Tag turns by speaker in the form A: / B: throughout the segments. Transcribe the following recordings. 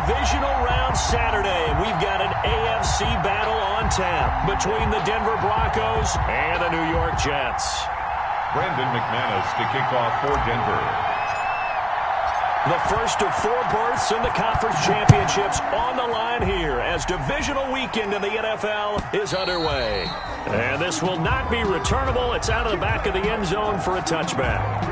A: divisional round Saturday. We've got an AFC battle on tap between the Denver Broncos and the New York Jets.
B: Brandon McManus to kick off for Denver.
A: The first of 4 berths in the conference championships on the line here as divisional weekend in the NFL is underway. And this will not be returnable. It's out of the back of the end zone for a touchback.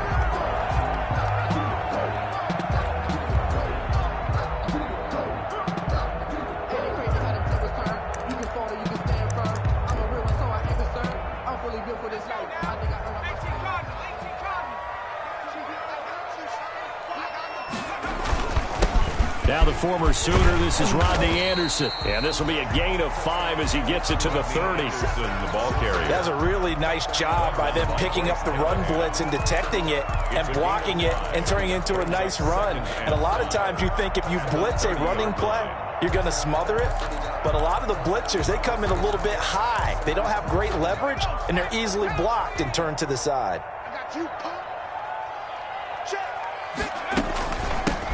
A: Now the former Sooner, this is Rodney Anderson. And this will be a gain of 5 as he gets it to the 30.
B: The ball carrier.
C: That's a really nice job by them picking up the run blitz and detecting it and blocking it and turning it into a nice run. And a lot of times you think if you blitz a running play, you're going to smother it. But a lot of the blitzers, they come in a little bit high. They don't have great leverage, and they're easily blocked and turned to the side.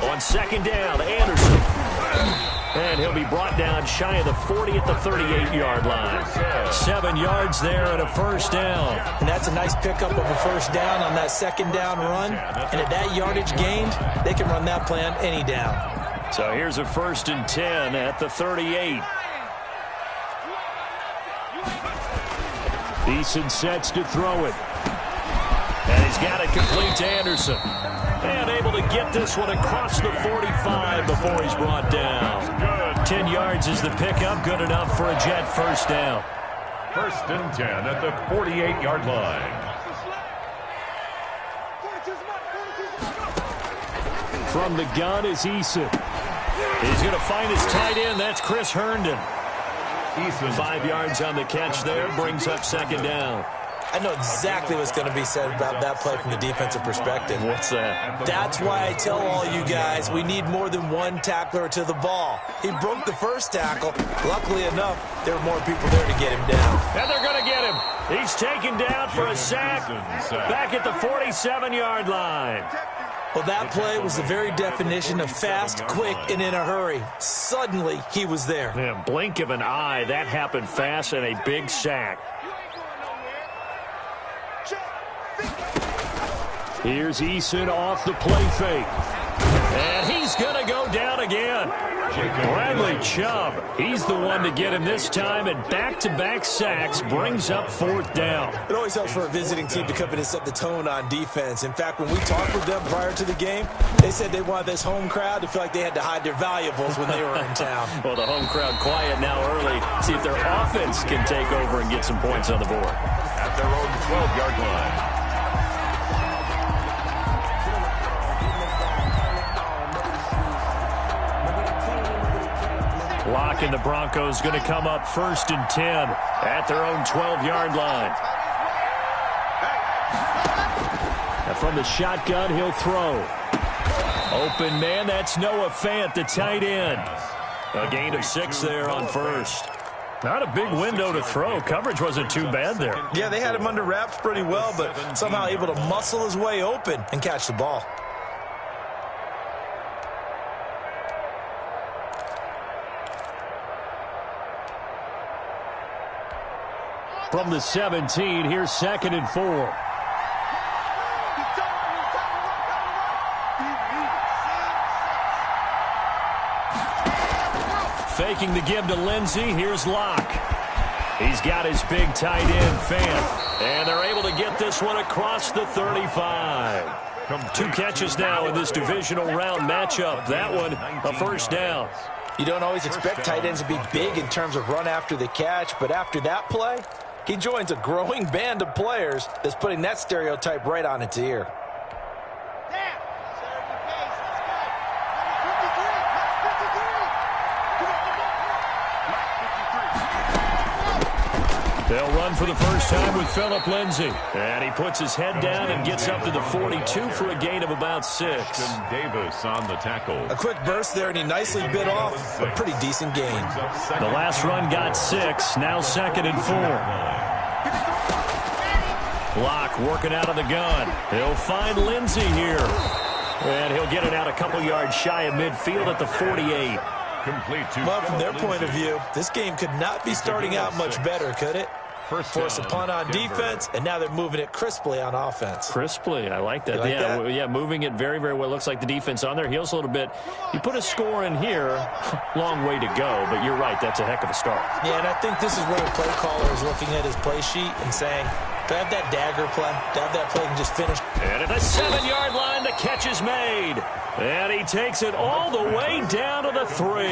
A: On second down, Anderson. And he'll be brought down shy of the 40 at the 38-yard line. 7 yards there and a first down.
C: And that's a nice pickup of a first down on that second down run. And at that yardage gained, they can run that play on any down.
A: So here's a 1st and 10 at the 38. Eason sets to throw it. And he's got it complete to Anderson. And able to get this one across the 45 before he's brought down. 10 yards is the pickup. Good enough for a Jet first down.
B: 1st and 10 at the 48-yard line.
A: From the gun is Eason. He's going to find his tight end. That's Chris Herndon. 5 yards on the catch there. Brings up second down.
C: I know exactly what's going to be said about that play from the defensive perspective.
A: What's that?
C: That's why I tell all you guys we need more than one tackler to the ball. He broke the first tackle. Luckily enough, there were more people there to get him down.
A: And they're going to get him. He's taken down for a sack back at the 47-yard line.
C: Well, that play was the very definition of fast, quick, and in a hurry. Suddenly, he was there.
A: Yeah, blink of an eye. That happened fast and a big sack. Here's Eason off the play fake. And he's going to go down again. Bradley Chubb, he's the one to get him this time, and back-to-back sacks brings up 4th down.
C: It always helps for a visiting team to come in and set the tone on defense. In fact, when we talked with them prior to the game, they said they wanted this home crowd to feel like they had to hide their valuables when they were in town.
A: Well, the home crowd quiet now early. See if their offense can take over and get some points on the board.
B: At their own 12-yard line.
A: Lock and the Broncos going to come up 1st and 10 at their own 12-yard line. Now from the shotgun, he'll throw. Open man, that's Noah Fant, the tight end. A gain of 6 there on first. Not a big window to throw. Coverage wasn't too bad there.
C: Yeah, they had him under wraps pretty well, but somehow able to muscle his way open and catch the ball.
A: From the 17, here's 2nd and 4. Faking the give to Lindsey. Here's Locke. He's got his big tight end, Fant. And they're able to get this one across the 35. 2 catches now in this divisional round matchup. That one, a first down.
C: You don't always expect tight ends to be big in terms of run after the catch, but after that play, he joins a growing band of players that's putting that stereotype right on its ear.
A: They'll run for the first time with Phillip Lindsay. And he puts his head down and gets up to the 42 for a gain of about 6.
B: Davis on the tackle.
C: A quick burst there, and he nicely bit off a pretty decent gain.
A: The last run got 6. Now 2nd and 4. Locke working out of the gun. He'll find Lindsay here. And he'll get it out a couple yards shy of midfield at the 48.
B: Complete to
C: well, from their point of view, this game could not be starting out much better, could it? Force a punt on defense, and now they're moving it crisply on offense.
A: Crisply, I like that.
C: Like that?
A: Yeah, moving it very, very well. Looks like the defense on their heels a little bit. You put a score in here, long way to go, but you're right, that's a heck of a start.
C: Yeah, and I think this is where the play caller is looking at his play sheet and saying, do I have that dagger play? Do I have that play and just finish?
A: And at the 7-yard line, the catch is made. And he takes it all the way down to the 3.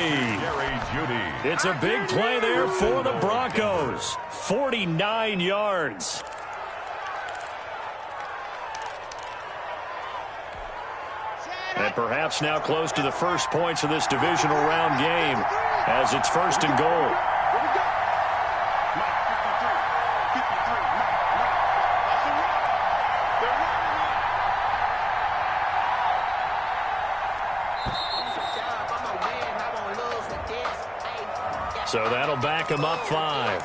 A: It's a big play there for the Broncos. 49 yards. And perhaps now close to the first points of this divisional round game as it's 1st and goal. So that'll back him up 5.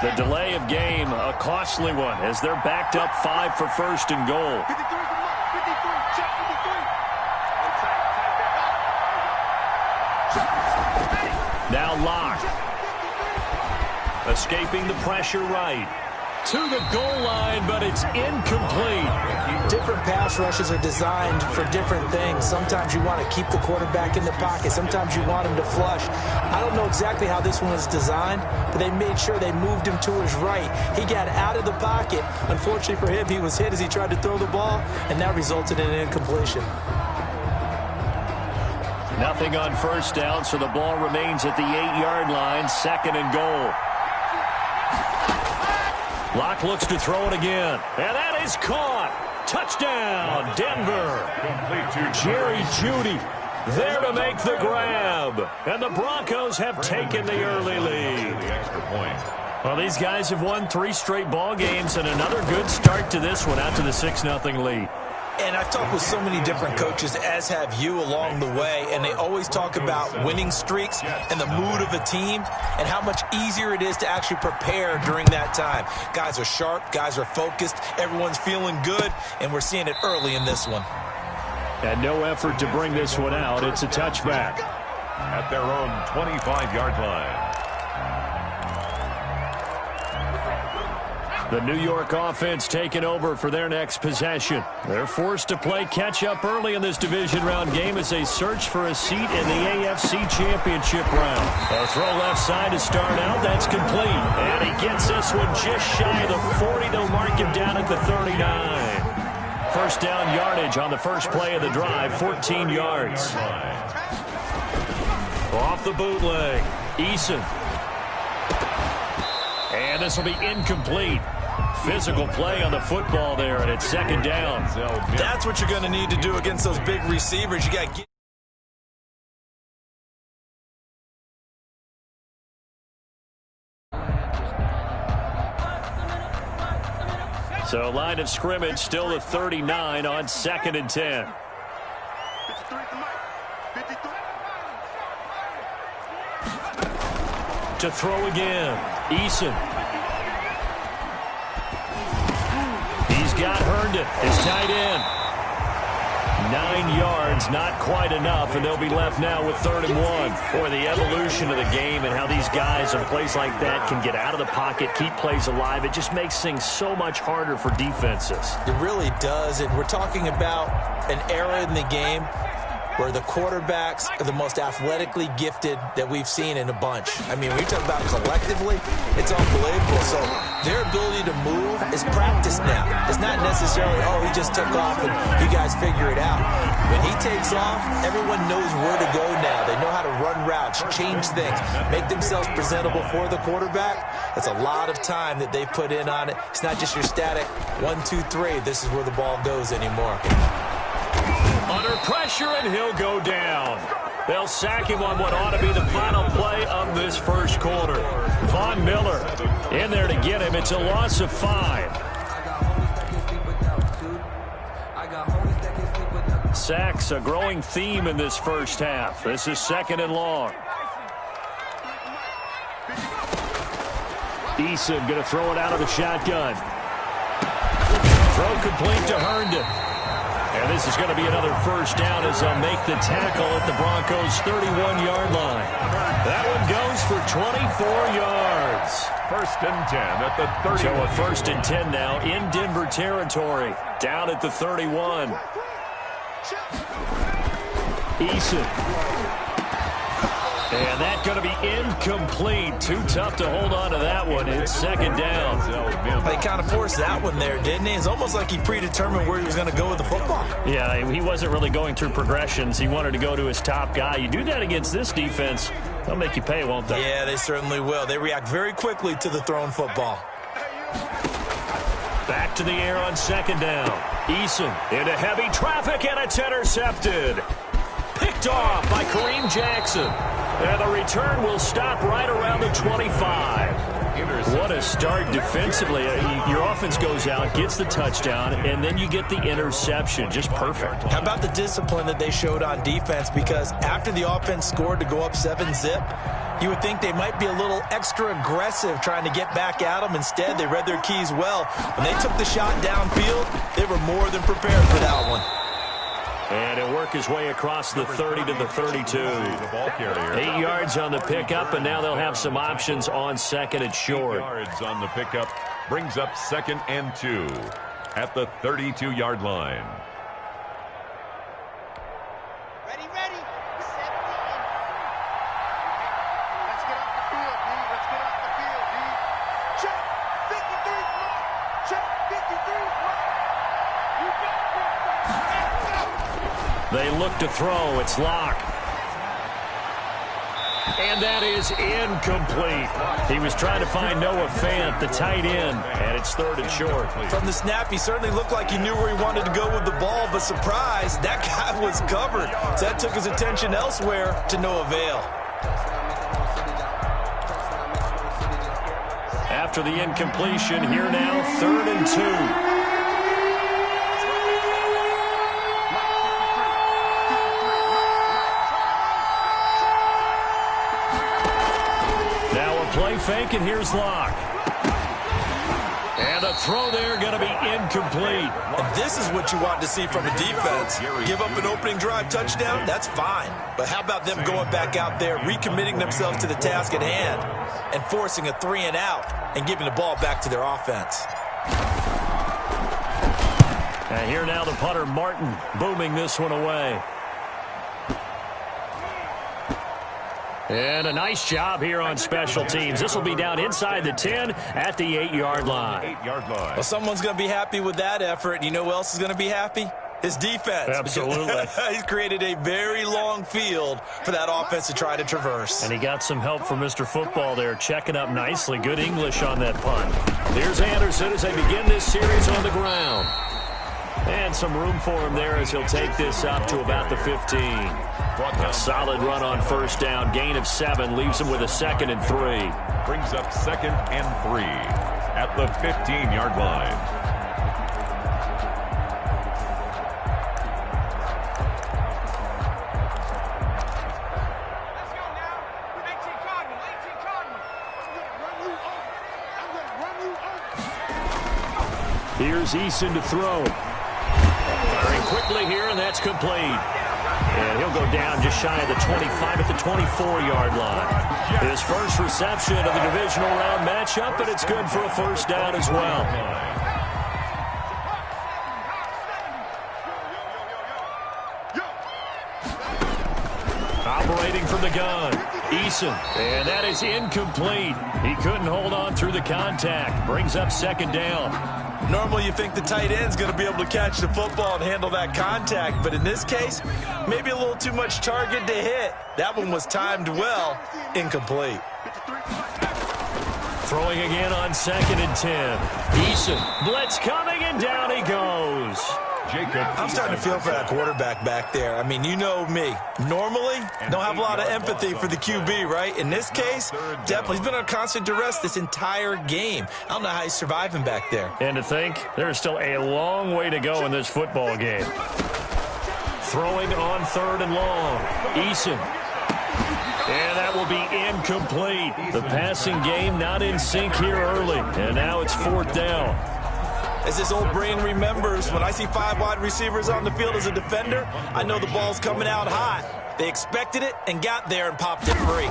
A: The delay of game, a costly one, as they're backed up 5 for 1st and goal. Now Locke. Escaping the pressure right. To the goal line, but it's incomplete.
C: Different pass rushes are designed for different things. Sometimes you want to keep the quarterback in the pocket. Sometimes you want him to flush. I don't know exactly how this one was designed, but they made sure they moved him to his right. He got out of the pocket. Unfortunately for him, he was hit as he tried to throw the ball, and that resulted in an incompletion.
A: Nothing on 1st down, so the ball remains at the 8-yard line, 2nd and goal. Locke looks to throw it again, and that is caught. Touchdown, Denver. Jerry Jeudy there to make the grab, and the Broncos have taken the early lead. Well, these guys have won 3 straight ball games, and another good start to this one out to the 6-0 lead.
C: And I've talked with so many different coaches, as have you, along the way, and they always talk about winning streaks and the mood of a team and how much easier it is to actually prepare during that time. Guys are sharp, guys are focused, everyone's feeling good, and we're seeing it early in this one.
A: And no effort to bring this one out. It's a touchback.
B: At their own 25-yard line.
A: The New York offense taking over for their next possession. They're forced to play catch-up early in this division round game as they search for a seat in the AFC Championship round. A throw left side to start out. That's complete. And he gets this one just shy of the 40. They'll mark him down at the 39. First down yardage on the first play of the drive, 14 yards. Off the bootleg, Eason. And this will be incomplete. Physical play on the football there, and it's 2nd down.
C: That's what you're going to need to do against those big receivers. You got to get.
A: So line of scrimmage still the 39 on 2nd and 10. To throw again, Eason. He's got Herndon, his tight end. 9 yards, not quite enough, and they'll be left now with 3rd and 1. Boy, the evolution of the game and how these guys in plays like that can get out of the pocket, keep plays alive, it just makes things so much harder for defenses.
C: It really does, and we're talking about an era in the game where the quarterbacks are the most athletically gifted that we've seen in a bunch. I mean, when you talk about collectively, it's unbelievable. So their ability to move is practiced now. It's not necessarily, oh, he just took off and you guys figure it out. When he takes off, everyone knows where to go now. They know how to run routes, change things, make themselves presentable for the quarterback. That's a lot of time that they put in on it. It's not just your static 1, 2, 3. This is where the ball goes anymore.
A: Under pressure, and he'll go down. They'll sack him on what ought to be the final play of this first quarter. Von Miller in there to get him. It's a loss of 5. Sacks, a growing theme in this first half. This is 2nd and long. Eason going to throw it out of the shotgun. Throw complete to Herndon. And this is going to be another first down as they'll make the tackle at the Broncos' 31-yard line. That one goes for 24 yards.
B: First and 10 at the 31.
A: So a first and 10 now in Denver territory. Down at the 31. Eason. And that's going to be incomplete. Too tough to hold on to that one. It's second down.
C: He kind of forced that one there, didn't he? It's almost like he predetermined where he was going to go with the football.
A: Yeah, he wasn't really going through progressions. He wanted to go to his top guy. You do that against this defense, they'll make you pay, won't they?
C: Yeah, they certainly will. They react very quickly to the thrown football.
A: Back to the air on second down. Eason into heavy traffic, and it's intercepted. Picked off by Kareem Jackson. And the return will stop right around the 25. What a start defensively. Your offense goes out, gets the touchdown, and then you get the interception. Just perfect.
C: How about the discipline that they showed on defense? Because after the offense scored to go up 7-zip, you would think they might be a little extra aggressive trying to get back at them. Instead, they read their keys well. When they took the shot downfield, they were more than prepared for that one.
A: And he'll work his way across the 30 to the 32. 8 yards on the pickup, and now they'll have some options on second and short.
B: 8 yards on the pickup brings up second and 2 at the 32-yard line.
D: Ready. 17. Let's get off the field, D. Let's get off the field, D. Check. 53 block. Check. 53 block. You got
A: They look to throw. It's Locke. And that is incomplete. He was trying to find Noah Fant, the tight end, and it's third and short.
C: From the snap, he certainly looked like he knew where he wanted to go with the ball, but surprise, that guy was covered. So that took his attention elsewhere to no avail.
A: After the incompletion, here now, third and 2. Play fake, and here's Locke. And a throw there going to be incomplete.
C: And this is what you want to see from a defense. Give up an opening drive touchdown, that's fine. But how about them going back out there, recommitting themselves to the task at hand, and forcing a 3-and-out and giving the ball back to their offense.
A: And here now the punter, Martin, booming this one away. And a nice job here on special teams. This will be down inside the 10 at the 8-yard line.
B: 8-yard line.
C: Well, someone's going to be happy with that effort. You know who else is going to be happy? His defense.
A: Absolutely.
C: He's created a very long field for that offense to try to traverse.
A: And he got some help from Mr. Football there, checking up nicely. Good English on that punt. Here's Anderson as they begin this series on the ground. And some room for him there as he'll take this up to about the 15. A solid run on first down. Gain of 7 leaves him with a second and 3.
B: Brings up second and 3 at the 15-yard line.
D: Let's go now. 18 Cardinal. 18 Cardinal. I'm going to run you over.
A: Here's Eason to throw. Firing quickly here, and that's complete. And he'll go down just shy of the 25 at the 24-yard line. His first reception of the divisional round matchup, and it's good for a first down as well. Operating from the gun, Eason, and that is incomplete. He couldn't hold on through the contact. Brings up second down.
C: Normally you think the tight end's going to be able to catch the football and handle that contact, but in this case, maybe a little too much target to hit. That one was timed well, incomplete.
A: Throwing again on second and 10. Eason, blitz coming, and down he goes.
C: I'm starting to feel for that quarterback back there. I mean, you know me. Normally, don't have a lot of empathy for the QB, right? In this case, definitely. He's been on constant duress this entire game. I don't know how he's surviving back there.
A: And to think, there's still a long way to go in this football game. Throwing on third and long. Eason. And that will be incomplete. The passing game not in sync here early. And now it's 4th down.
C: As this old brain remembers, when I see 5 wide receivers on the field as a defender, I know the ball's coming out hot. They expected it and got there and popped it free.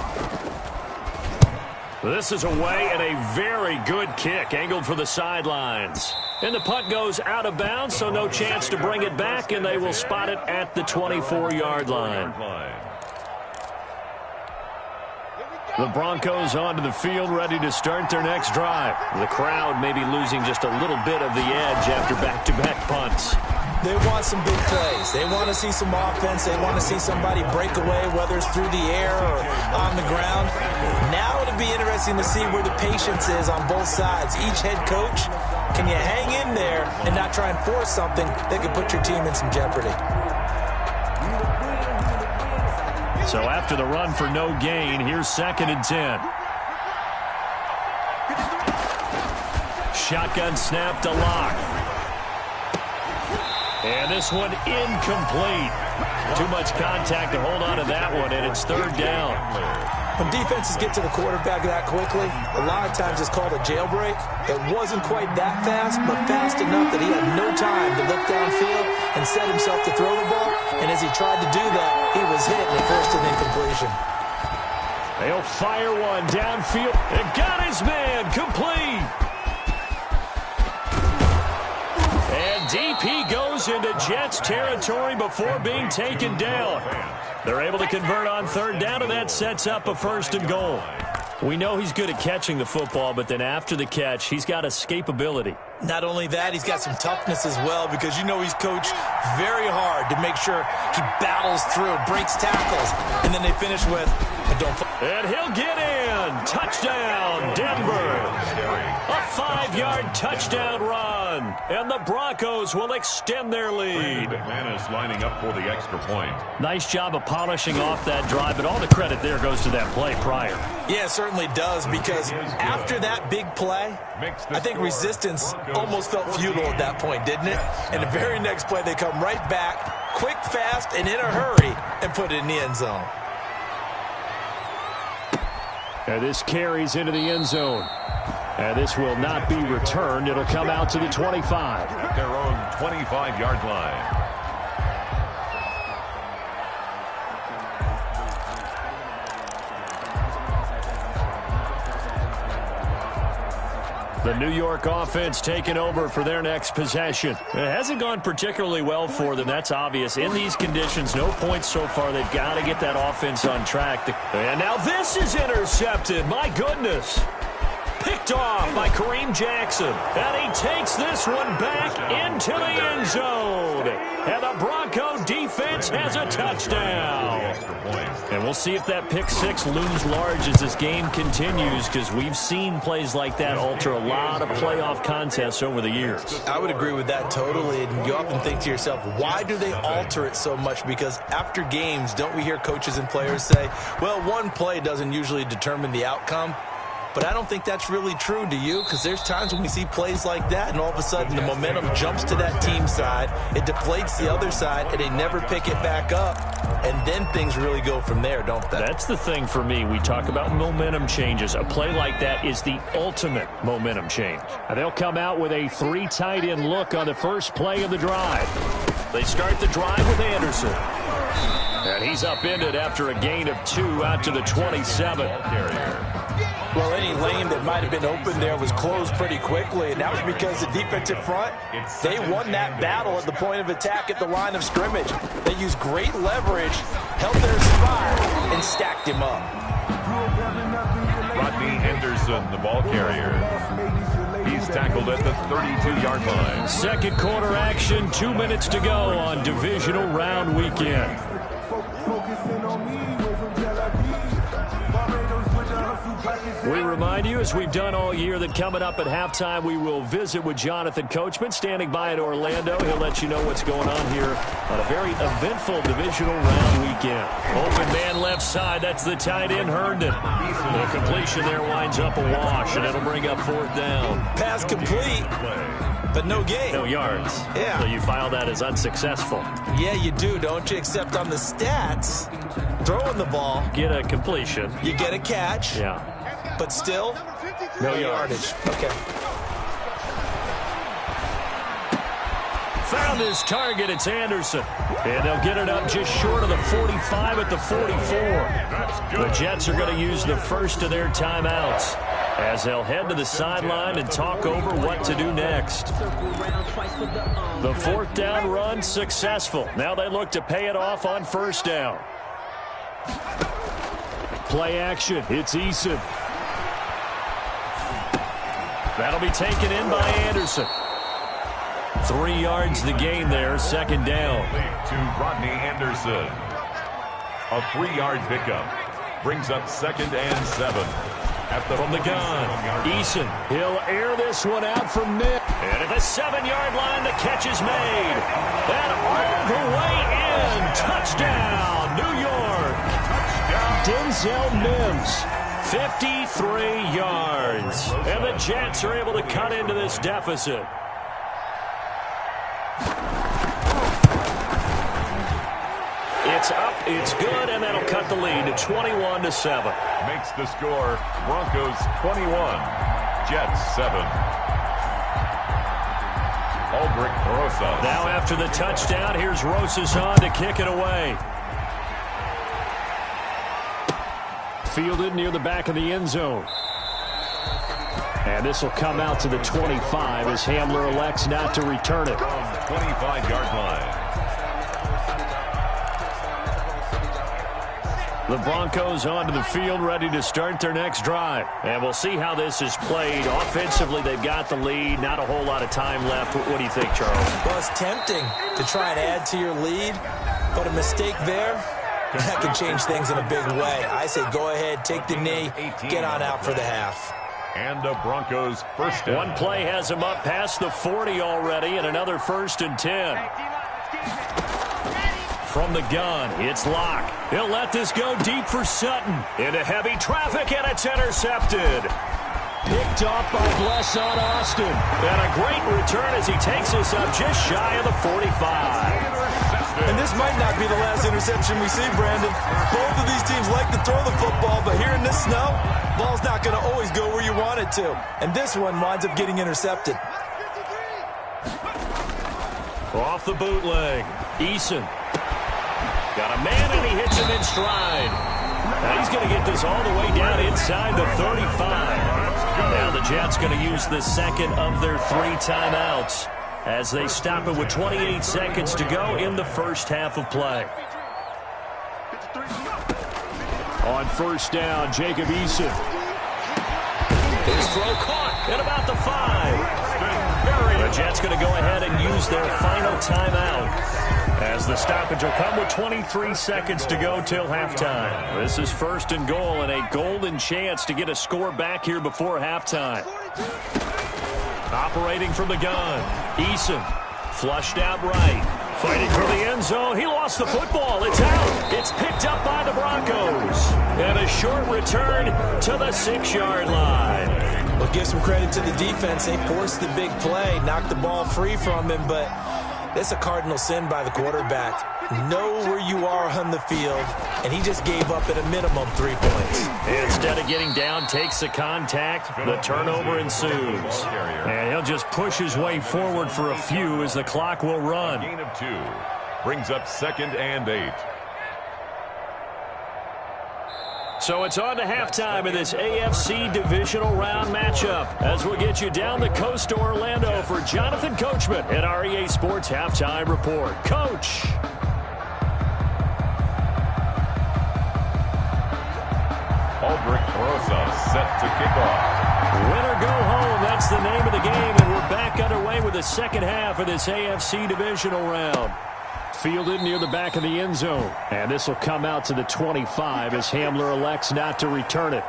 A: This is away and a very good kick, angled for the sidelines. And the punt goes out of bounds, so no chance to bring it back, and they will spot it at the 24-yard line. The Broncos onto the field, ready to start their next drive. The crowd may be losing just a little bit of the edge after back-to-back punts.
C: They want some big plays. They want to see some offense. They want to see somebody break away, whether it's through the air or on the ground. Now it'll be interesting to see where the patience is on both sides. Each head coach, can you hang in there and not try and force something that could put your team in some jeopardy?
A: So after the run for no gain, here's 2nd and 10. Shotgun snap to Lock. And this one incomplete. Too much contact to hold on to that one, and it's 3rd down.
C: When defenses get to the quarterback that quickly, a lot of times it's called a jailbreak. It wasn't quite that fast, but fast enough that he had no time to look downfield and set himself to throw the ball. And as he tried to do that, he was hit and forced an incompletion.
A: They'll fire one downfield. It got his man complete. And DP goes into Jets territory before being taken down. They're able to convert on 3rd down, and that sets up a 1st and goal. We know he's good at catching the football, but then after the catch, he's got escapability.
C: Not only that, he's got some toughness as well, because you know he's coached very hard to make sure he battles through, breaks tackles, and then they finish with a don't.
A: And he'll get in. Touchdown, Denver. A 5-yard touchdown run. And the Broncos will extend their lead.
B: McManus lining up for the extra point.
A: Nice job of polishing off that drive, but all the credit there goes to that play prior.
C: Yeah, it certainly does, because after that big play, I think resistance almost felt futile at that point, didn't it? And the very next play, they come right back, quick, fast, and in a hurry, and put it in the end zone.
A: And this carries into the end zone. And this will not be returned. It'll come out to the 25.
B: At their own 25-yard line.
A: The New York offense taking over for their next possession. It hasn't gone particularly well for them. That's obvious. In these conditions, no points so far. They've got to get that offense on track. And now this is intercepted. My goodness. Picked off by Kareem Jackson. And he takes this one back into the end zone. And the Bronco defense has a touchdown. And we'll see if that pick six looms large as this game continues, because we've seen plays like that alter a lot of playoff contests over the years.
C: I would agree with that totally. And you often think to yourself, why do they alter it so much? Because after games, don't we hear coaches and players say, well, one play doesn't usually determine the outcome? But I don't think that's really true, do you? Because there's times when we see plays like that, and all of a sudden the momentum jumps to that team side, it deflates the other side, and they never pick it back up. And then things really go from there, don't they?
A: That's the thing for me. We talk about momentum changes. A play like that is the ultimate momentum change. And they'll come out with a 3 tight end look on the first play of the drive. They start the drive with Anderson. And he's upended after a gain of 2 out to the 27.
C: Well, any lane that might have been open there was closed pretty quickly, and that was because the defensive front, they won that battle at the point of attack at the line of scrimmage. They used great leverage, held their spot, and stacked him up.
B: Rodney Henderson, the ball carrier. He's tackled at the 32-yard line.
A: Second quarter action, 2 minutes to go on divisional round weekend. We remind you, as we've done all year, that coming up at halftime, we will visit with Jonathan Coachman, standing by in Orlando. He'll let you know what's going on here on a very eventful divisional round weekend. Open man left side. That's the tight end, Herndon. The completion there winds up a wash, and it'll bring up 4th down.
C: Pass complete, but no gain.
A: No yards.
C: Yeah.
A: So you file that as unsuccessful.
C: Yeah, you do, don't you? Except on the stats, throwing the ball,
A: Get a completion.
C: you get a catch.
A: Yeah.
C: But still,
A: No yardage.
C: Okay.
A: Found his target. It's Anderson. And they'll get it up just short of the 45 at the 44. The Jets are going to use the first of their timeouts as they'll head to the sideline and talk over what to do next. The 4th down run successful. Now they look to pay it off on 1st down. Play action. It's Eason. That'll be taken in by Anderson. 3 yards the gain there, 2nd down.
B: To Rodney Anderson. A 3-yard pickup. Brings up 2nd and 7.
A: From the gun, Eason. He'll air this one out from mid. And at the 7-yard line, the catch is made. And all the way in. Touchdown, New York. Denzel Mims. 53 yards. And the Jets are able to cut into this deficit. It's up, it's good, and that'll cut the lead to 21-7.
B: Makes the score Broncos 21, Jets 7. Aldrich Rosas.
A: Now after the touchdown, here's Rosas on to kick it away. Fielded near the back of the end zone. And this will come out to the 25 as Hamler elects not to return it.
B: 25-yard line.
A: The Broncos onto the field, ready to start their next drive. And we'll see how this is played. Offensively, they've got the lead. Not a whole lot of time left. What do you think, Charles?
C: Well, it's tempting to try and add to your lead, but a mistake there, that can change things in a big way. I say go ahead, take the knee, get on out for the half.
B: And the Broncos 1st down.
A: One play has them up past the 40 already, and another 1st and 10. From the gun, it's Locke. He'll let this go deep for Sutton. Into heavy traffic, and it's intercepted. Picked off by Bless on Austin. And a great return as he takes this up just shy of the 45.
C: And this might not be the last interception we see, Brandon. Both of these teams like to throw the football, but here in this snow, ball's not going to always go where you want it to. And this one winds up getting intercepted.
A: Off the bootleg, Eason. Got a man, and he hits him in stride. Now he's going to get this all the way down inside the 35. Now the Jets going to use the 2nd of their 3 timeouts as they stop it with 28 seconds to go in the 1st half of play. On 1st down, Jacob Eason. His throw caught at about the 5. The Jets going to go ahead and use their final timeout as the stoppage will come with 23 seconds to go till halftime. This is 1st and goal and a golden chance to get a score back here before halftime. Operating from the gun, Eason flushed out right. Fighting for the end zone. He lost the football. It's out. It's picked up by the Broncos. And a short return to the 6-yard line.
C: Well, give some credit to the defense. They forced the big play, knocked the ball free from him, but that's a cardinal sin by the quarterback. Know where you are on the field, and he just gave up at a minimum 3 points.
A: Instead of getting down, takes the contact. The turnover ensues. And he'll just push his way forward for a few as the clock will run.
B: Gain of 2. Brings up 2nd and 8.
A: So it's on to halftime of this AFC divisional round matchup as we'll get you down the coast to Orlando for Jonathan Coachman at our EA Sports Halftime Report. Coach.
B: Aldrich Rosas set to kick off.
A: Win or go home, that's the name of the game, and we're back underway with the 2nd half of this AFC divisional round. Fielded near the back of the end zone. And this will come out to the 25 as Hamler elects not to return it.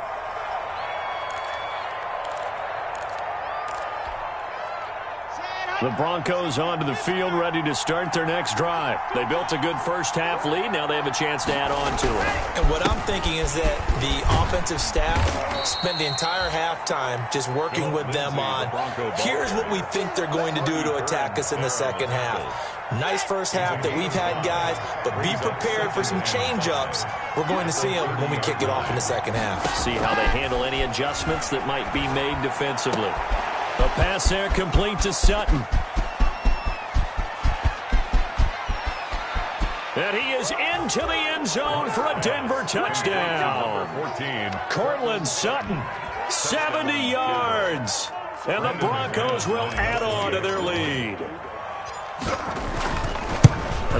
A: The Broncos onto the field, ready to start their next drive. They built a good first-half lead. Now they have a chance to add on to it.
C: And what I'm thinking is that the offensive staff spent the entire halftime just working with them on, here's what we think they're going to do to attack us in the second half. Nice first half that we've had, guys, but be prepared for some change-ups. We're going to see them when we kick it off in the second half.
A: See how they handle any adjustments that might be made defensively. A pass there complete to Sutton. And he is into the end zone for a Denver touchdown.
B: 14.
A: Cortland Sutton, 70 yards. And the Broncos will add on to their lead.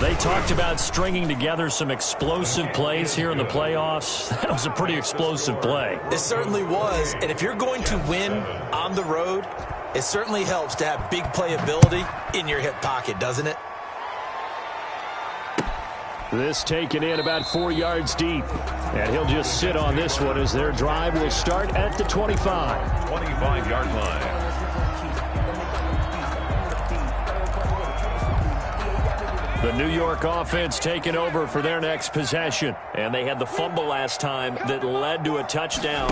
A: They talked about stringing together some explosive plays here in the playoffs. That was a pretty explosive play.
C: It certainly was. And if you're going to win on the road, it certainly helps to have big playability in your hip pocket, doesn't it?
A: This taken in about 4 yards deep. And he'll just sit on this one as their drive will start at the 25.
B: 25-yard line.
A: The New York offense taking over for their next possession. And they had the fumble last time that led to a touchdown.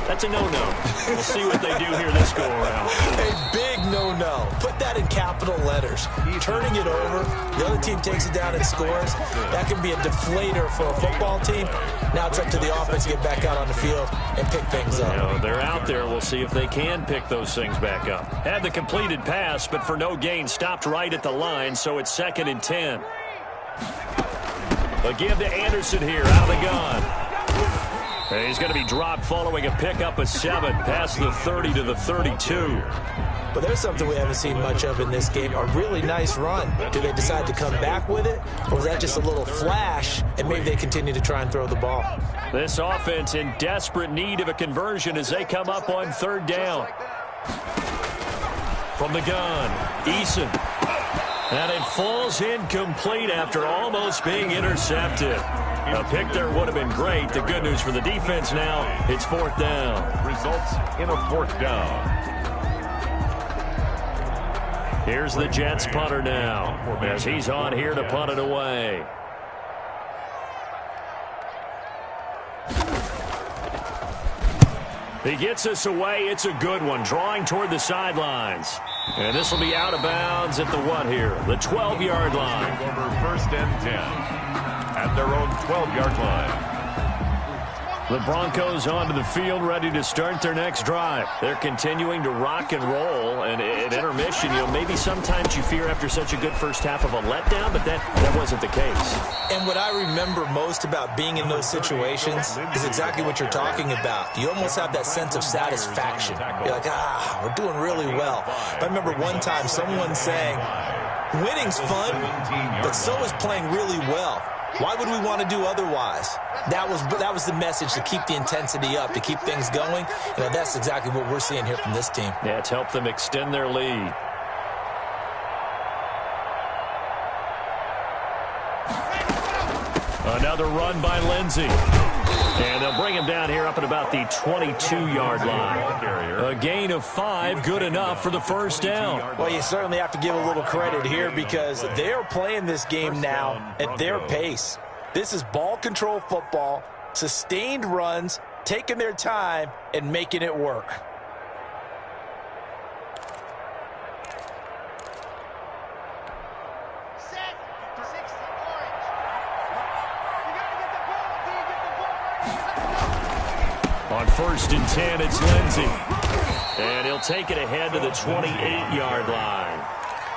A: That's a no-no. We'll see what they do here this go-around.
C: A big no-no. Put that in capital letters. Turning it over, the other team takes it down and scores. That can be a deflator for a football team. Now it's up to the offense to get back out on the field and pick things up.
A: You know, they're out there. We'll see if they can pick those things back up. Had the completed pass, but for no gain, stopped right at the line, so it's 2nd and 10. A give to Anderson here, out of the gun. And he's going to be dropped following a pickup of 7, past the 30 to the 32.
C: But there's something we haven't seen much of in this game, a really nice run. Do they decide to come back with it, or was that just a little flash, and maybe they continue to try and throw the ball?
A: This offense in desperate need of a conversion as they come up on 3rd down. From the gun, Eason. And it falls incomplete after almost being intercepted. A pick there would have been great. The good news for the defense now, it's 4th down.
B: Results in a 4th down.
A: Here's the Jets punter now as he's on here to punt it away. He gets us away. It's a good one, drawing toward the sidelines. And this will be out of bounds at the what here? The 12-yard line.
B: Over 1st and 10 at their own 12-yard line.
A: The Broncos onto the field, ready to start their next drive. They're continuing to rock and roll, and at intermission, you know, maybe sometimes you fear after such a good first half of a letdown, but that wasn't the case.
C: And what I remember most about being in those situations is exactly what you're talking about. You almost have that sense of satisfaction. You're like, we're doing really well. I remember one time someone saying, winning's fun, but so is playing really well. Why would we want to do otherwise? That was the message, to keep the intensity up, to keep things going. And that's exactly what we're seeing here from this team.
A: Yeah, it's helped them extend their lead. Another run by Lindsey. And they'll bring him down here up at about the 22-yard line. A gain of 5, good enough for the 1st down.
C: Well, you certainly have to give a little credit here because they're playing this game now at their pace. This is ball control football, sustained runs, taking their time, and making it work.
A: On 1st and 10, it's Lindsey. And he'll take it ahead to the 28-yard line.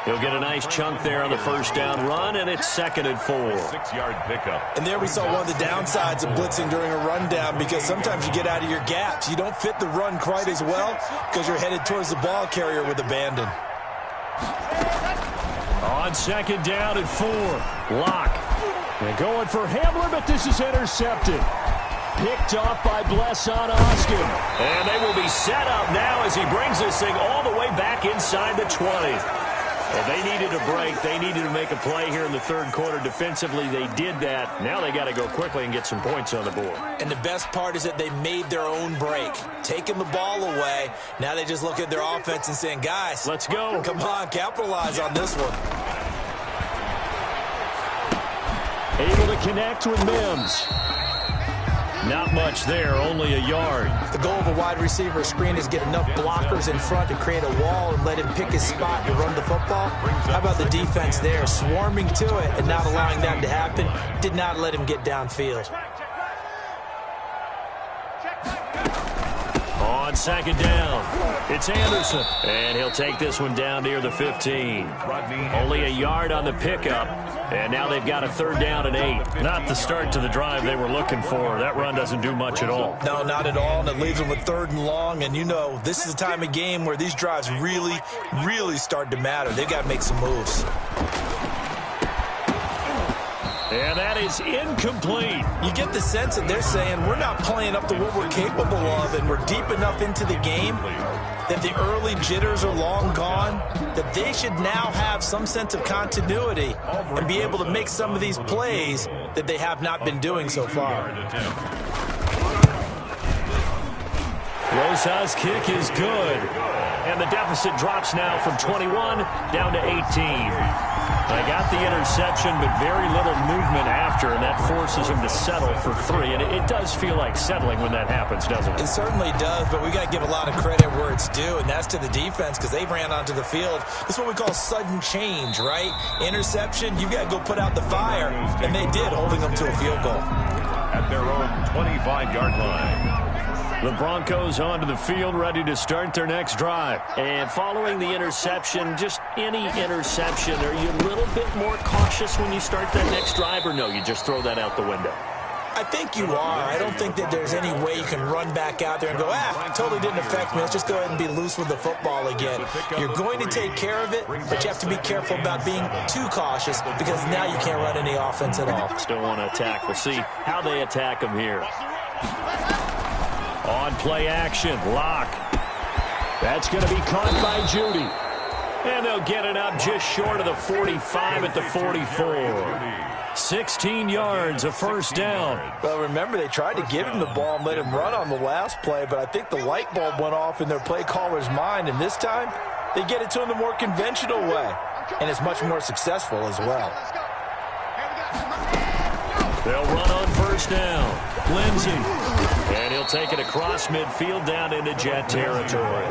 A: He'll get a nice chunk there on the 1st down run, and it's 2nd and 4.
B: 6-yard pickup.
C: And there we saw one of the downsides of blitzing during a rundown, because sometimes you get out of your gaps. You don't fit the run quite as well because you're headed towards the ball carrier with abandon.
A: On 2nd down and 4, Locke. And going for Hamler, but this is intercepted. Picked off by Blesson Austin. And they will be set up now as he brings this thing all the way back inside the 20. Well, they needed a break. They needed to make a play here in the third quarter. Defensively, they did that. Now they got to go quickly and get some points on the board.
C: And the best part is that they made their own break, taking the ball away. Now they just look at their offense and saying, guys,
A: let's go.
C: Come on, capitalize on this one.
A: Able to connect with Mims. Not much there, only a yard.
C: The goal of a wide receiver screen is get enough blockers in front to create a wall and let him pick his spot to run the football. How about the defense there, swarming to it and not allowing that to happen? Did not let him get downfield.
A: On second down, it's Anderson. And he'll take this one down near the 15. Only a yard on the pickup. And now they've got a third down and 8. Not the start to the drive they were looking for. That run doesn't do much at all.
C: No, not at all. And it leaves them with third and long. And, you know, this is the time of game where these drives really, really start to matter. They've got to make some moves.
A: And that is incomplete.
C: You get the sense that they're saying we're not playing up to what we're capable of, and we're deep enough into the game that the early jitters are long gone, that they should now have some sense of continuity and be able to make some of these plays that they have not been doing so far.
A: Rosas' kick is good. And the deficit drops now from 21 down to 18. They got the interception, but very little movement after, and that forces them to settle for 3. And it does feel like settling when that happens, doesn't it?
C: It certainly does, but we got to give a lot of credit where it's due, and that's to the defense because they ran onto the field. This is what we call sudden change, right? Interception, you got to go put out the fire, and they did, holding them to a field goal.
B: At their own 25-yard line.
A: The Broncos onto the field, ready to start their next drive. And following the interception, just any interception, are you a little bit more cautious when you start that next drive, or no, you just throw that out the window?
C: I think you are. I don't think that there's any way you can run back out there and go, totally didn't affect me. Let's just go ahead and be loose with the football again. You're going to take care of it, but you have to be careful about being too cautious because now you can't run any offense at all.
A: Still want to attack. We'll see how they attack them here. On play action, Locke. That's going to be caught by Judy. And they'll get it up just short of the 45 at the 44. 16 yards, a first down.
C: Well, remember, they tried to give him the ball and let him run on the last play, but I think the light bulb went off in their play caller's mind, and this time they get it to him the more conventional way, and it's much more successful as well.
A: They'll run on first down. Lindsey. And he'll take it across midfield down into Jet territory.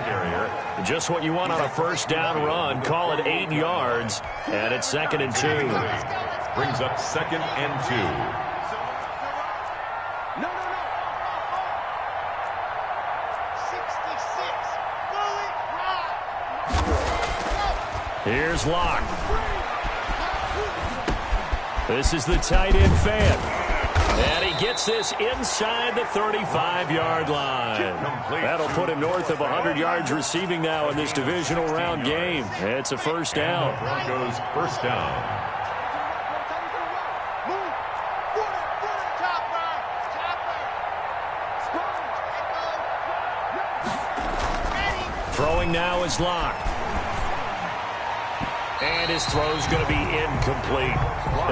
A: Just what you want on a first down run. Call it 8 yards. And it's 2nd and 2.
B: Brings up 2nd and 2.
A: Here's Locke. This is the tight end fan. And he gets this inside the 35-yard line. That'll put him north of 100 yards receiving now in this divisional round game. It's a first down.
B: Broncos first down.
A: Throwing now is Locke. And his throw's going to be incomplete.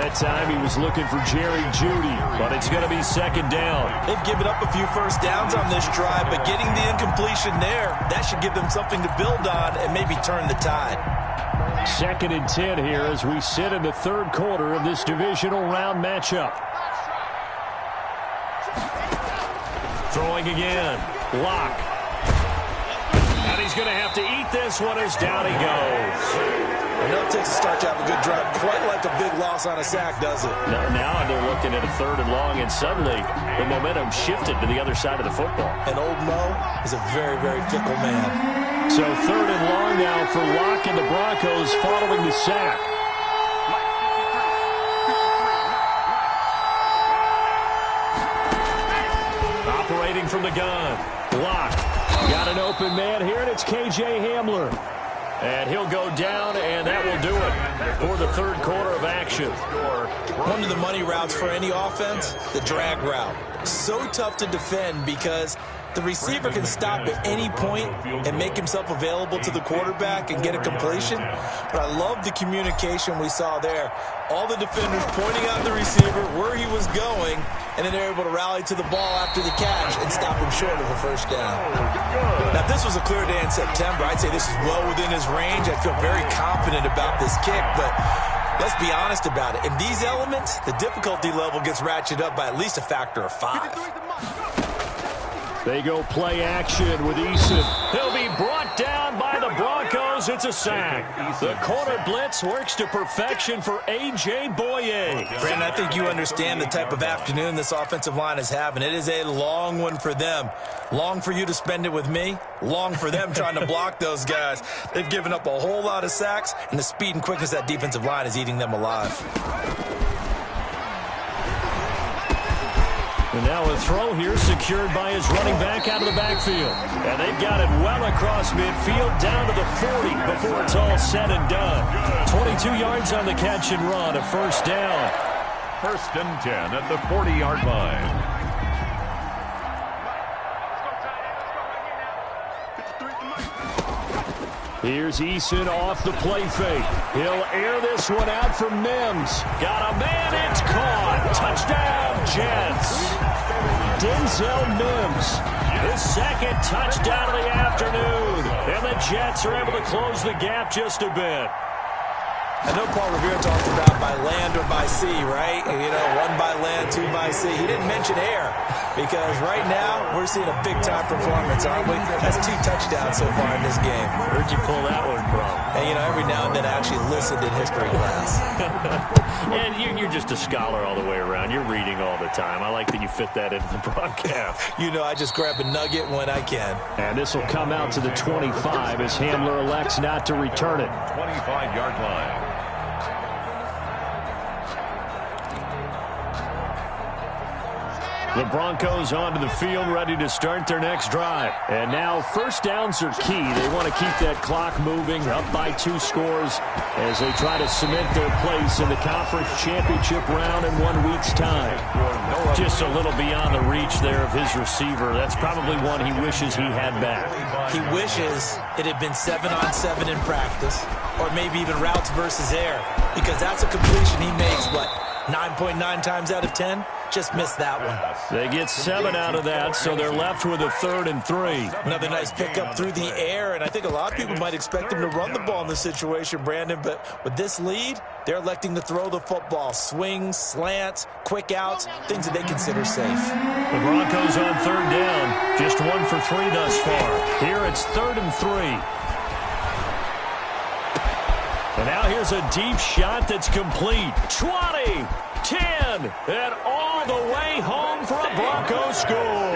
A: That time he was looking for Jerry Judy, but it's going to be 2nd down.
C: They've given up a few first downs on this drive, but getting the incompletion there, that should give them something to build on and maybe turn the tide.
A: 2nd and 10 here as we sit in the third quarter of this divisional round matchup. Throwing again. Locke. And he's going to have to eat this one as down he goes.
C: I know it takes a start to have a good drive, quite like a big loss on a sack, does it?
A: Now they're looking at a 3rd and long, and suddenly the momentum shifted to the other side of the football.
C: And old Mo is a very, very fickle man.
A: So 3rd and long now for Locke and the Broncos following the sack. Operating from the gun. Locke got an open man here, and it's K.J. Hamler. And he'll go down, and that will do it for the third quarter of action.
C: One of the money routes for any offense, the drag route. So tough to defend because The receiver can stop at any point and make himself available to the quarterback and get a completion. But I love the communication we saw there. All the defenders pointing out the receiver, where he was going, and then they're able to rally to the ball after the catch and stop him short of a first down. Now, if this was a clear day in September, I'd say this is well within his range. I feel very confident about this kick, but let's be honest about it. In these elements, the difficulty level gets ratcheted up by at least a factor of 5.
A: They go play action with Eason. He'll be brought down by the Broncos. It's a sack. The corner blitz works to perfection for A.J. Boye.
C: Brandon, I think you understand the type of afternoon this offensive line is having. It is a long one for them. Long for you to spend it with me. Long for them trying to block those guys. They've given up a whole lot of sacks, and the speed and quickness of that defensive line is eating them alive.
A: And now a throw here secured by his running back out of the backfield. And they've got it well across midfield down to the 40 before it's all said and done. 22 yards on the catch and run, a first down.
B: 1st and 10 at the 40-yard line.
A: Here's Eason off the play fake. He'll air this one out for Mims. Got a man, it's caught. Touchdown, Jets. Denzel Mims, his second touchdown of the afternoon. And the Jets are able to close the gap just a bit.
C: I know Paul Revere talked about by land or by sea, right? You know, 1 by land, 2 by sea. He didn't mention air because right now we're seeing a big-time performance, aren't we? That's 2 touchdowns so far in this game.
A: Where'd you pull that one from?
C: And, you know, every now and then I actually listened in history class.
A: And you're just a scholar all the way around. You're reading all the time. I like that you fit that into the broadcast.
C: You know, I just grab a nugget when I can.
A: And this will come out to the 25 as Hamler elects not to return it.
B: 25-yard line.
A: The Broncos onto the field, ready to start their next drive. And now first downs are key. They want to keep that clock moving, up by 2 scores as they try to cement their place in the conference championship round in 1 week's time. Just a little beyond the reach there of his receiver. That's probably one he wishes he had back.
C: He wishes it had been 7-on-7 in practice, or maybe even routes versus air, because that's a completion he makes, what, 9.9 times out of 10? Just missed that one.
A: They get 7 out of that, so they're left with a 3rd and 3.
C: Another nice pickup through the air, and I think a lot of people might expect them to run the ball in this situation, Brandon, but with this lead, they're electing to throw the football. Swings, slants, quick outs, things that they consider safe.
A: The Broncos on 3rd down, just 1 for 3 thus far. Here it's 3rd and 3. And now here's a deep shot that's complete. 20, 10, and all the way home for a Bronco score.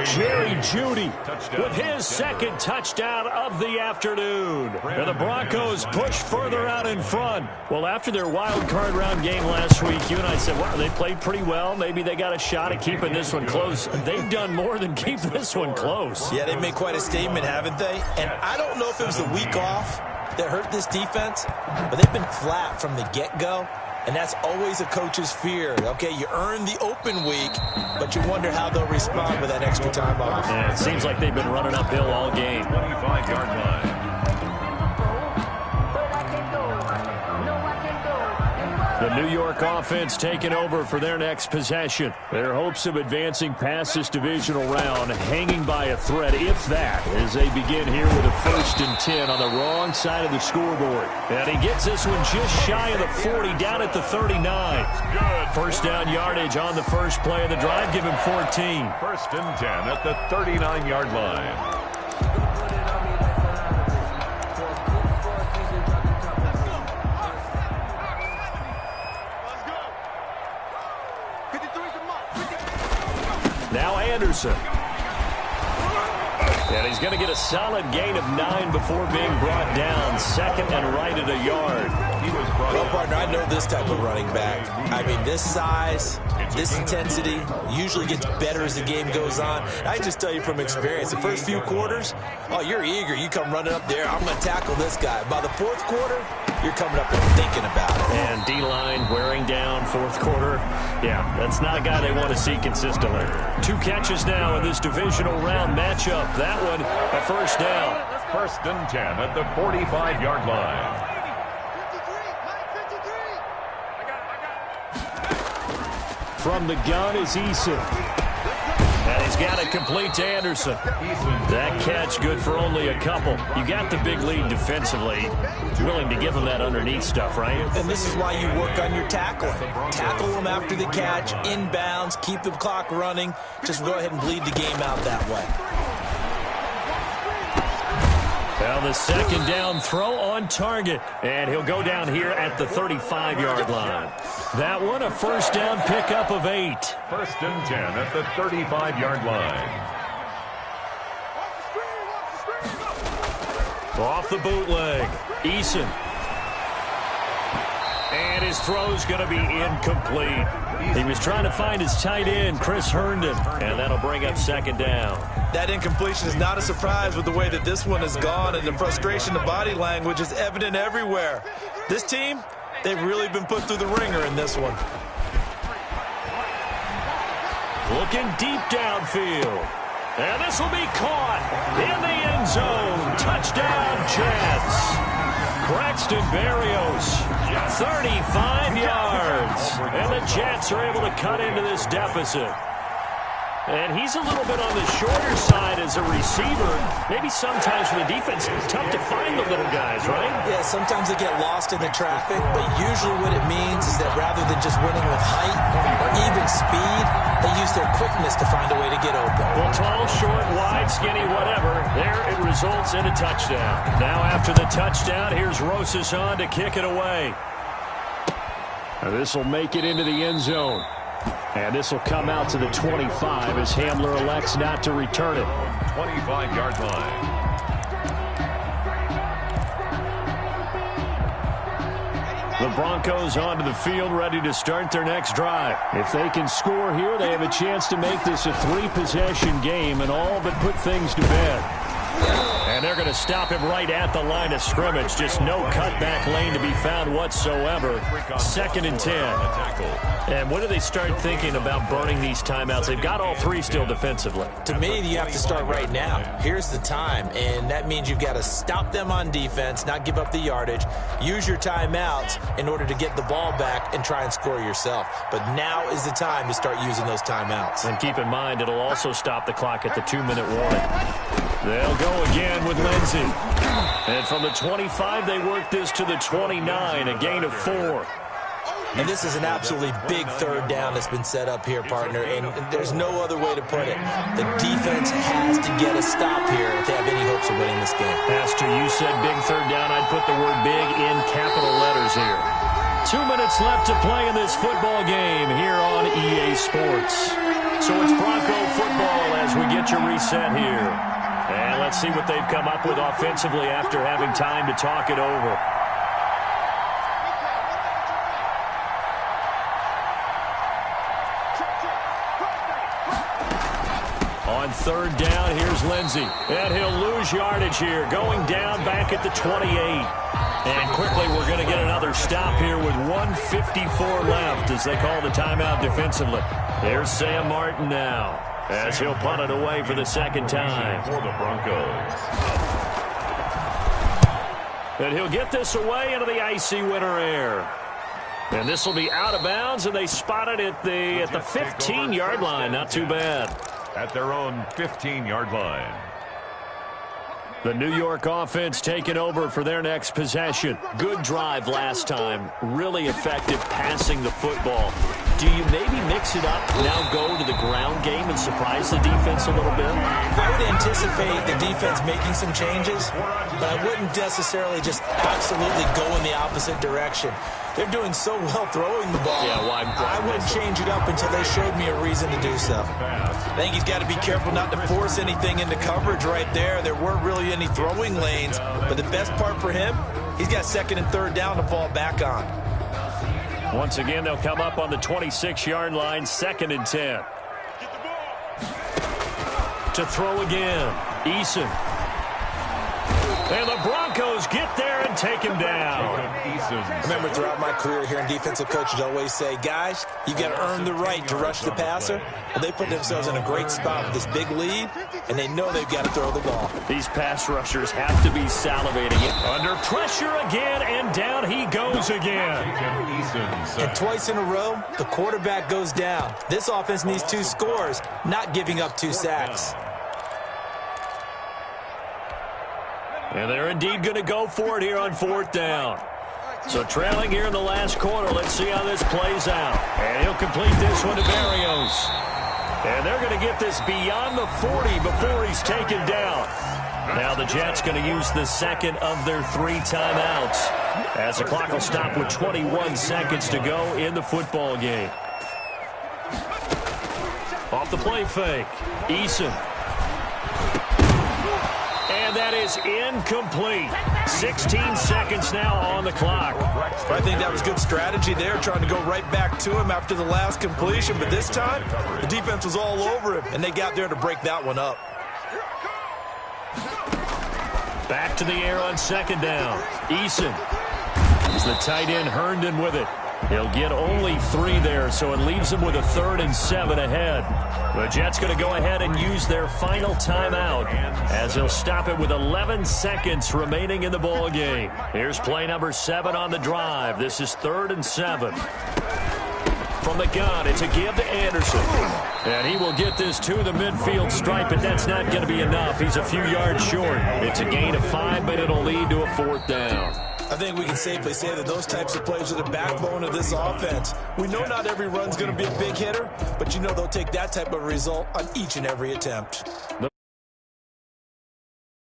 A: Jerry Jeudy with his 2nd touchdown of the afternoon. And the Broncos push further out in front. Well, after their wild card round game last week, you and I said, wow, they played pretty well. Maybe they got a shot at keeping this one close. They've done more than keep this one close.
C: Yeah, they made quite a statement, haven't they? And I don't know if it was the week off that hurt this defense, but they've been flat from the get-go, and that's always a coach's fear. Okay, you earn the open week, but you wonder how they'll respond with that extra time off.
A: Yeah, it seems like they've been running uphill all game.
B: 25-yard line.
A: The New York offense taking over for their next possession. Their hopes of advancing past this divisional round hanging by a thread, if that, as they begin here with a 1st and 10 on the wrong side of the scoreboard. And he gets this one just shy of the 40, down at the 39. Good. First down yardage on the first play of the drive. Give him 14.
B: 1st and 10 at the 39-yard line.
A: Now Anderson. And he's going to get a solid gain of 9 before being brought down. 2nd and right at a yard.
C: Well, partner, I know this type of running back. I mean, this size, this intensity usually gets better as the game goes on. I just tell you from experience, the first few quarters, oh, you're eager. You come running up there, I'm going to tackle this guy. By the 4th quarter, you're coming up and thinking about it.
A: And D-line wearing down fourth quarter. Yeah, that's not a guy they want to see consistently. 2 catches now in this divisional round matchup. That one, a first down.
B: First and 10 at the 45-yard line.
D: 53,
A: From the gun is Eason. And he's got it complete to Anderson. That catch good for only a couple. You got the big lead defensively. Willing to give him that underneath stuff, right?
C: And this is why you work on your tackling. Tackle them after the catch, inbounds, keep the clock running. Just go ahead and bleed the game out that way.
A: Well, the second down throw on target. And he'll go down here at the 35-yard line. That one, a first down pickup of 8.
B: First and 10 at the 35-yard line.
A: Off the bootleg. Eason. And his throw's going to be incomplete. He was trying to find his tight end, Chris Herndon, and that'll bring up second down.
C: That incompletion is not a surprise with the way that this one has gone, and the frustration, the body language is evident everywhere. This team, they've really been put through the ringer in this one.
A: Looking deep downfield. And this will be caught in the end zone. Touchdown, Jets. Braxton Berrios, 35 yards. And the Jets are able to cut into this deficit. And he's a little bit on the shorter side as a receiver. Maybe sometimes for the defense, it's tough to find the little guys, right?
C: Yeah, sometimes they get lost in the traffic, but usually what it means is that rather than just winning with height or even speed, they use their quickness to find a way to get open.
A: Well, tall, short, wide, skinny, whatever, there it results in a touchdown. Now after the touchdown, here's Rosas on to kick it away. This will make it into the end zone. And this will come out to the 25 as Hamler elects not to return it.
B: 25-yard line.
A: The Broncos onto the field ready to start their next drive. If they can score here, they have a chance to make this a 3-possession game and all but put things to bed. And they're going to stop him right at the line of scrimmage. Just no cutback lane to be found whatsoever. Second and 10. And when do they start thinking about burning these timeouts? They've got all 3 still defensively.
C: To me, you have to start right now. Here's the time, and that means you've got to stop them on defense, not give up the yardage, use your timeouts in order to get the ball back and try and score yourself. But now is the time to start using those timeouts.
A: And keep in mind, it'll also stop the clock at the 2-minute warning. They'll go again with Lindsey. And from the 25, they work this to the 29, a gain of 4.
C: And this is an absolutely big third down that's been set up here, partner, and there's no other way to put it. The defense has to get a stop here if they have any hopes of winning this game.
A: Pastor, you said big third down. I'd put the word big in capital letters here. 2 minutes left to play in this football game here on EA Sports. So it's Bronco football as we get your reset here. And let's see what they've come up with offensively after having time to talk it over. On third down, here's Lindsey. And he'll lose yardage here, going down back at the 28. And quickly, we're going to get another stop here with 1:54 left as they call the timeout defensively. There's Sam Martin now, as he'll punt it away for the second time.
B: For the Broncos.
A: And he'll get this away into the icy winter air. And this will be out of bounds, and they spot it at the 15-yard line. Not too bad.
B: At their own 15-yard line.
A: The New York offense taking over for their next possession. Good drive last time. Really effective passing the football. Do you maybe mix it up, now go to the ground game and surprise the defense a little bit?
C: I would anticipate the defense making some changes, but I wouldn't necessarily just absolutely go in the opposite direction. They're doing so well throwing the ball.
A: Yeah, why
C: I wouldn't change it up until they showed me a reason to do so. I think he's got to be careful not to force anything into coverage right there. There weren't really any throwing lanes, but the best part for him, he's got second and third down to fall back on.
A: Once again, they'll come up on the 26-yard line, second and 10. To throw again, Eason. And the Broncos get there and take him down.
C: Remember, throughout my career here in defensive coaches always say, guys, you got to earn the right to rush the passer. Well, they put themselves in a great spot with this big lead, and they know they've got to throw the ball.
A: These pass rushers have to be salivating it. Under pressure again, and down he goes again.
C: And twice in a row, the quarterback goes down. This offense needs 2 scores, not giving up 2 sacks.
A: And they're indeed going to go for it here on 4th down. So trailing here in the last quarter. Let's see how this plays out. And he'll complete this one to Barrios. And they're going to get this beyond the 40 before he's taken down. Now the Jets going to use the second of their 3 timeouts, as the clock will stop with 21 seconds to go in the football game. Off the play fake, Eason. And that is incomplete. 16 seconds now on the clock.
C: I think that was good strategy there, trying to go right back to him after the last completion. But this time, the defense was all over him, and they got there to break that one up.
A: Back to the air on 2nd down. Eason. It's the tight end Herndon with it. He'll get only 3 there, so it leaves him with a 3rd and 7 ahead. The Jets going to go ahead and use their final timeout, as they'll stop it with 11 seconds remaining in the ball game. Here's play number 7 on the drive. This is 3rd and 7. From the gun, it's a give to Anderson. And he will get this to the midfield stripe, but that's not going to be enough. He's a few yards short. It's a gain of 5, but it'll lead to a 4th down.
C: I think we can safely say that those types of plays are the backbone of this offense. We know not every run's going to be a big hitter, but you know they'll take that type of result on each and every attempt.